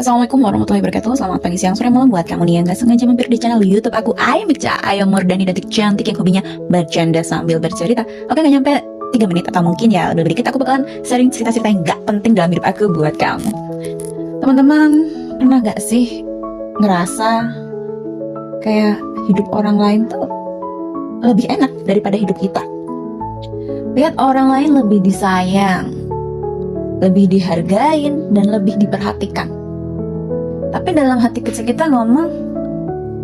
Assalamualaikum warahmatullahi wabarakatuh. Selamat pagi, siang, sore, malam buat kamu nih yang gak sengaja mampir di channel YouTube aku, Ayam Beca, Ayam Murdani dan cantik yang hobinya bercanda sambil bercerita. Oke, gak nyampe 3 menit atau mungkin ya lebih dikit, aku bakalan sharing cerita-cerita yang gak penting dalam hidup aku buat kamu. Teman-teman, pernah gak sih ngerasa kayak hidup orang lain tuh lebih enak daripada hidup kita? Lihat orang lain lebih disayang, lebih dihargain, dan lebih diperhatikan. Tapi dalam hati kecil kita ngomong,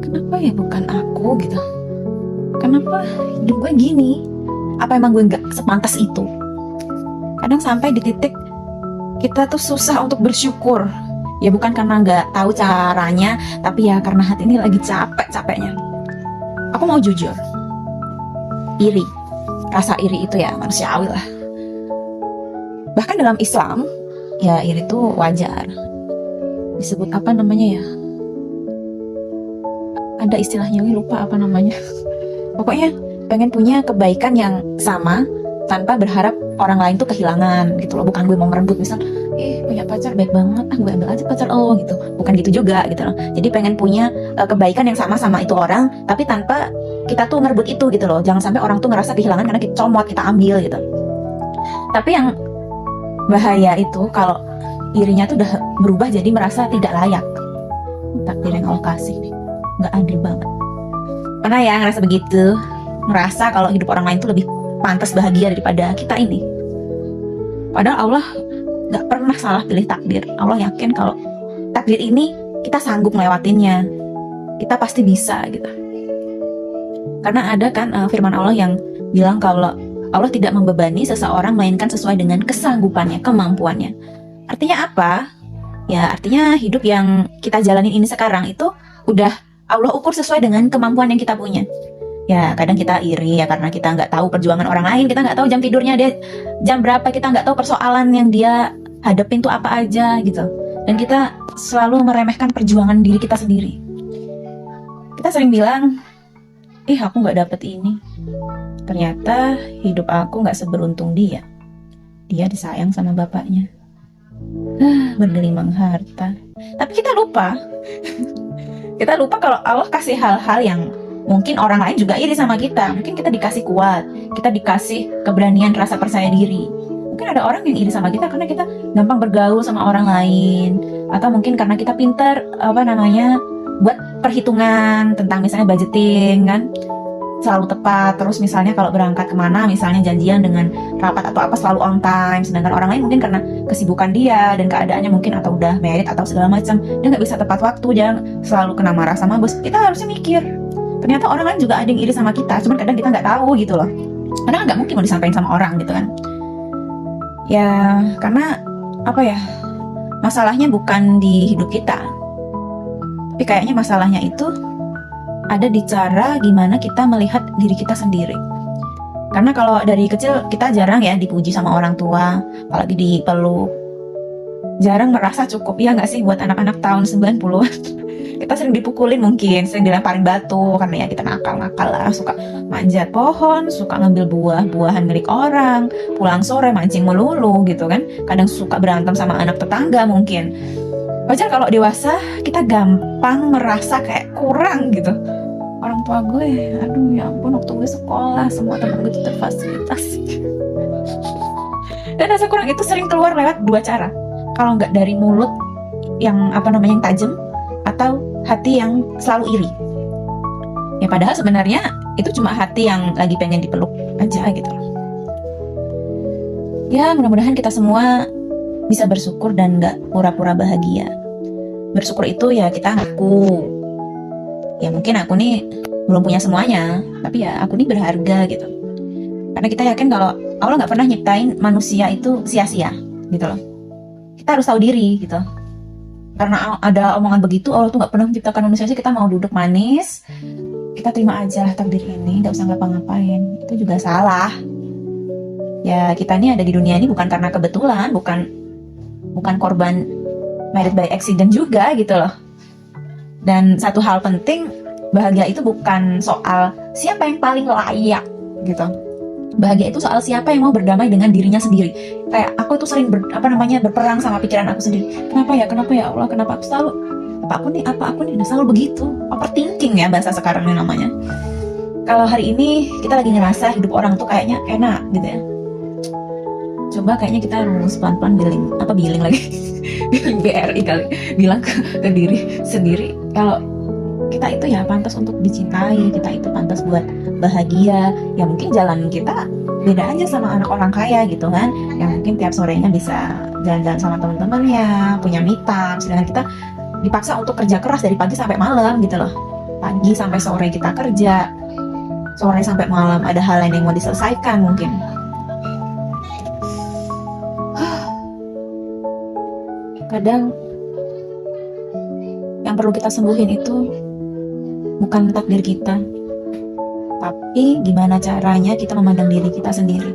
kenapa ya bukan aku gitu? Kenapa hidup gue gini? Apa emang gue gak sepantas itu? Kadang sampai di titik kita tuh susah untuk bersyukur. Ya bukan karena gak tahu caranya, tapi ya karena hati ini lagi capek-capeknya. Aku mau jujur, iri. Rasa iri itu ya manusiawi lah. Bahkan dalam Islam, ya iri itu wajar. Disebut apa namanya ya, ada istilahnya, lupa apa namanya. Pokoknya pengen punya kebaikan yang sama tanpa berharap orang lain tuh kehilangan gitu loh. Bukan gue mau ngerebut, misal punya pacar baik banget, gue ambil aja pacar lo gitu. Bukan gitu juga gitu loh. Jadi pengen punya kebaikan yang sama itu orang, tapi tanpa kita tuh ngerebut itu gitu loh. Jangan sampai orang tuh ngerasa kehilangan karena kita comot, kita ambil gitu. Tapi yang bahaya itu kalau irinya tuh udah berubah jadi merasa tidak layak. Takdir yang Allah kasih nih, nggak adil banget. Pernah ya ngerasa begitu? Ngerasa kalau hidup orang lain tuh lebih pantas bahagia daripada kita ini. Padahal Allah nggak pernah salah pilih takdir. Allah yakin kalau takdir ini kita sanggup ngelewatinnya. Kita pasti bisa gitu. Karena ada kan firman Allah yang bilang kalau Allah tidak membebani seseorang melainkan sesuai dengan kesanggupannya, kemampuannya. Artinya apa? Ya artinya hidup yang kita jalanin ini sekarang itu udah Allah ukur sesuai dengan kemampuan yang kita punya. Ya kadang kita iri ya karena kita nggak tahu perjuangan orang lain, kita nggak tahu jam tidurnya dia jam berapa, kita nggak tahu persoalan yang dia hadapin tuh apa aja gitu. Dan kita selalu meremehkan perjuangan diri kita sendiri. Kita sering bilang, aku nggak dapet ini. Ternyata hidup aku nggak seberuntung dia. Dia disayang sama bapaknya. Bergelimang harta. Tapi kita lupa kita lupa kalau Allah kasih hal-hal yang mungkin orang lain juga iri sama kita. Mungkin kita dikasih kuat, kita dikasih keberanian, rasa percaya diri. Mungkin ada orang yang iri sama kita karena kita gampang bergaul sama orang lain, atau mungkin karena kita pintar buat perhitungan tentang misalnya budgeting kan, selalu tepat. Terus misalnya kalau berangkat kemana, misalnya janjian dengan rapat atau apa, selalu on time. Sedangkan orang lain mungkin karena kesibukan dia dan keadaannya mungkin, atau udah married atau segala macam, dia nggak bisa tepat waktu, dia selalu kena marah sama bos. Kita harusnya mikir, ternyata orang lain juga ada yang iri sama kita, cuman kadang kita nggak tahu gitu loh. Karena nggak mungkin mau disampaikan sama orang gitu kan. Ya karena apa ya, masalahnya bukan di hidup kita, tapi kayaknya masalahnya itu ada di cara gimana kita melihat diri kita sendiri. Karena kalau dari kecil kita jarang ya dipuji sama orang tua, apalagi dipeluk. Jarang merasa cukup, ya nggak sih buat anak-anak tahun 90-an. Kita sering dipukulin mungkin, sering dilemparin batu, karena ya kita nakal-nakal lah, suka manjat pohon, suka ngambil buah-buahan milik orang, pulang sore mancing melulu gitu kan. Kadang suka berantem sama anak tetangga mungkin. Wajar kalau dewasa kita gampang merasa kayak kurang gitu. Orang tua gue, aduh ya ampun, waktu gue sekolah semua teman gue tuh terfasilitasi. Dan rasa kurang itu sering keluar lewat dua cara. Kalau nggak dari mulut yang yang tajam, atau hati yang selalu iri. Ya padahal sebenarnya itu cuma hati yang lagi pengen dipeluk aja gitu. Ya mudah-mudahan kita semua bisa bersyukur dan nggak pura-pura bahagia. Bersyukur itu ya kita ngaku, ya mungkin aku nih belum punya semuanya, tapi ya aku nih berharga gitu. Karena kita yakin kalau Allah nggak pernah nyiptain manusia itu sia-sia gitu loh. Kita harus tahu diri gitu. Karena ada omongan begitu, Allah tuh nggak pernah menciptakan manusia sih kita mau duduk manis, kita terima aja takdir ini, nggak usah ngapa-ngapain. Itu juga salah. Ya kita nih ada di dunia ini bukan karena kebetulan, bukan korban married by accident juga gitu loh. Dan satu hal penting, bahagia itu bukan soal siapa yang paling layak gitu. Bahagia itu soal siapa yang mau berdamai dengan dirinya sendiri. Kayak aku itu sering berperang sama pikiran aku sendiri. Kenapa ya Allah, kenapa aku selalu apa aku nih, nah, selalu begitu. Overthinking ya bahasa sekarang ini namanya. Kalau hari ini kita lagi ngerasa hidup orang tuh kayaknya enak gitu ya, coba kayaknya kita harus pelan-pelan billing lagi billing BRI kali, bilang ke diri sendiri kalau kita itu ya pantas untuk dicintai, kita itu pantas buat bahagia. Ya mungkin jalan kita beda aja sama anak orang kaya gitu kan, yang mungkin tiap sorenya bisa jalan-jalan sama teman-temannya, punya me time, sedangkan kita dipaksa untuk kerja keras dari pagi sampai malam gitu loh. Pagi sampai sore kita kerja, sore sampai malam ada hal lain yang mau diselesaikan mungkin. Kadang yang perlu kita sembuhin itu bukan takdir kita, tapi gimana caranya kita memandang diri kita sendiri.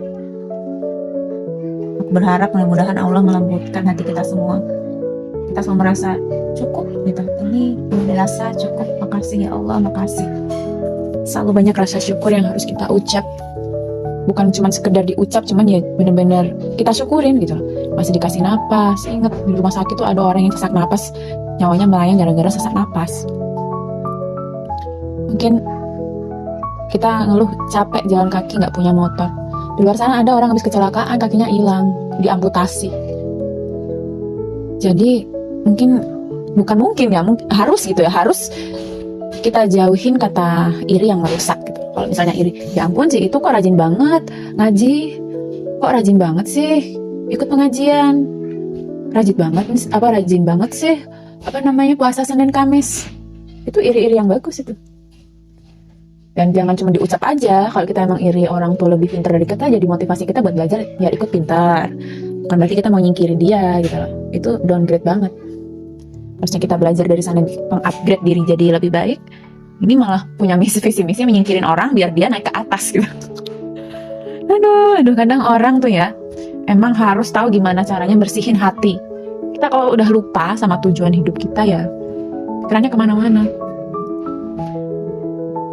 Aku berharap mudah-mudahan Allah melembutkan hati kita semua. Kita semua merasa cukup gitu. Ini merasa cukup. Makasih ya Allah, makasih. Selalu banyak rasa syukur yang harus kita ucap. Bukan cuma sekedar diucap, cuman ya benar-benar kita syukurin gitu. Masih dikasih napas. Ingat di rumah sakit tuh ada orang yang sesak napas, nyawanya melayang gara-gara sesak napas. Mungkin kita ngeluh capek jalan kaki, nggak punya motor. Di luar sana ada orang habis kecelakaan, kakinya hilang, diamputasi. Jadi harus gitu ya, harus kita jauhin kata iri yang merusak gitu. Kalau misalnya iri, ya ampun sih itu kok rajin banget ngaji, kok rajin banget sih ikut pengajian, rajin banget sih puasa Senin Kamis. Itu iri-iri yang bagus itu. Dan jangan cuma diucap aja. Kalau kita emang iri orang tuh lebih pintar dari kita, jadi motivasi kita buat belajar ya ikut pintar. Bukan berarti kita mau nyingkirin dia gitu loh. Itu downgrade banget. Harusnya kita belajar dari sana, mengupgrade diri jadi lebih baik. Ini malah punya visi misi menyingkirin orang biar dia naik ke atas gitu. Aduh, kadang orang tuh ya emang harus tahu gimana caranya bersihin hati. Kita kalau udah lupa sama tujuan hidup kita ya pikirannya kemana-mana.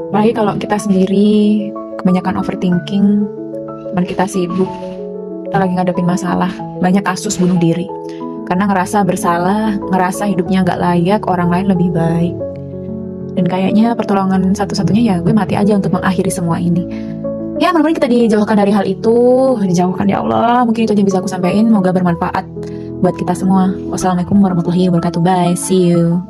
Apalagi kalau kita sendiri kebanyakan overthinking, teman kita sibuk, kita lagi ngadepin masalah, banyak kasus bunuh diri karena ngerasa bersalah, ngerasa hidupnya gak layak, orang lain lebih baik. Dan kayaknya pertolongan satu-satunya ya gue mati aja untuk mengakhiri semua ini. Ya mudah-mudahan kita dijauhkan dari hal itu, dijauhkan ya Allah. Mungkin itu aja yang bisa aku sampaikan, semoga bermanfaat buat kita semua. Wassalamualaikum warahmatullahi wabarakatuh. Bye, see you.